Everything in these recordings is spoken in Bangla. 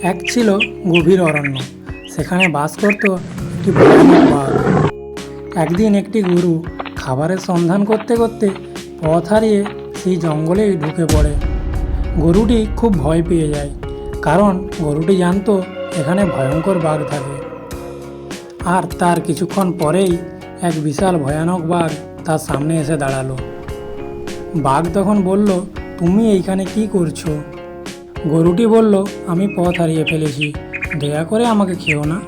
এক ছিল গভীর অরণ্য। সেখানে বাস করত একটি ভয়ানক বাঘ। একদিন একটি গরু খাবারের সন্ধান করতে করতে পথ হারিয়ে সেই জঙ্গলেই ঢুকে পড়ে। গরুটি খুব ভয় পেয়ে যায়, কারণ গরুটি জানতো এখানে ভয়ঙ্কর বাঘ থাকে। আর তার কিছুক্ষণ পরেই এক বিশাল ভয়ানক বাঘ তার সামনে এসে দাঁড়ালো। বাঘ তখন বলল, তুমি এইখানে কি করছো? গরুটি বলল, আমি পথ হারিয়ে ফেলেছি, দয়া করে আমাকে খেও না।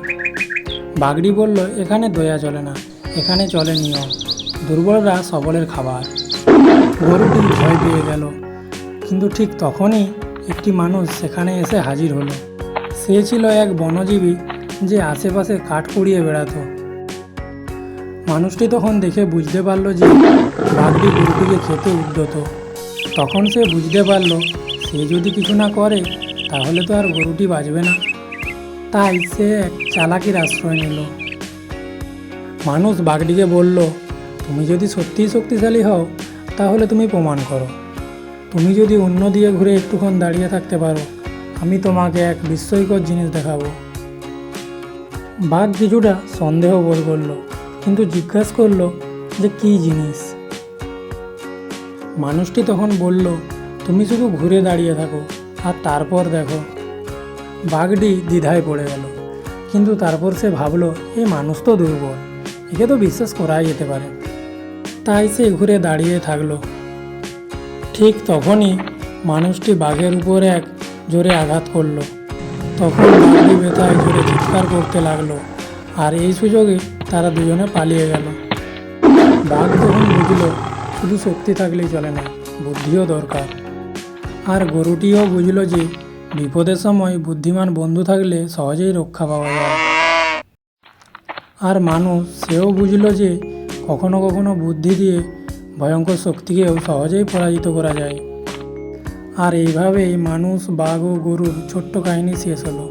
বাঘটি বলল, এখানে দয়া চলে না, এখানে চলে নিয়ম, দুর্বলরা সবলের খাবার। গরুটি ভয় পেয়ে গেল, কিন্তু ঠিক তখনই একটি মানুষ সেখানে এসে হাজির হলো। সে ছিল এক বনজীবী যে আশেপাশে কাঠ কুড়িয়ে বেড়াতো। মানুষটি তখন দেখে বুঝতে পারল যে বাঘটি গরুটিকে খেতে উদ্যত। তখন সে বুঝতে পারল সে যদি কিছু না করে তাহলে তো আর গরুটি বাঁচবে না। তাই সে এক চালাকির আশ্রয় নিল। মানুষ বাঘটিকে বলল, তুমি যদি সত্যিই শক্তিশালী হও তাহলে তুমি প্রমাণ করো। তুমি যদি অন্য দিকে ঘুরে একটুক্ষণ দাঁড়িয়ে থাকতে পারো, আমি তোমাকে এক বিস্ময়কর জিনিস দেখাবো। বাঘ কিছুটা সন্দেহ বোধ করলো, কিন্তু জিজ্ঞাসা করলো যে কী জিনিস। মানুষটি তখন বলল, তুমি শুধু ঘুরে দাঁড়িয়ে থাকো আর তারপর দেখো। বাঘটি দ্বিধায় পড়ে গেল, কিন্তু তারপর সে ভাবলো, এই মানুষ তো দুর্বল, একে তো বিশ্বাস করাই যেতে পারে। তাই সে ঘুরে দাঁড়িয়ে থাকলো। ঠিক তখনই মানুষটি বাঘের উপর এক জোরে আঘাত করলো। তখন বাঘটি ব্যথায় জোরে চিৎকার করতে লাগলো, আর এই সুযোগে তারা দুজনে পালিয়ে গেল। বাঘ তখন বুঝলো শুধু শক্তি থাকলেই চলে না, বুদ্ধিও দরকার। আর গরুটিও বুঝলো যে বিপদের সময় বুদ্ধিমান বন্ধু থাকলে সহজেই রক্ষা পাওয়া যায়। আর মানুষ সেও বুঝলো যে কখনো কখনো বুদ্ধি দিয়ে ভয়ঙ্কর শক্তিকেও সহজেই পরাজিত করা যায়। আর এইভাবেই মানুষ, বাঘ ও গরুর ছোট্ট কাহিনী শেষ হলো।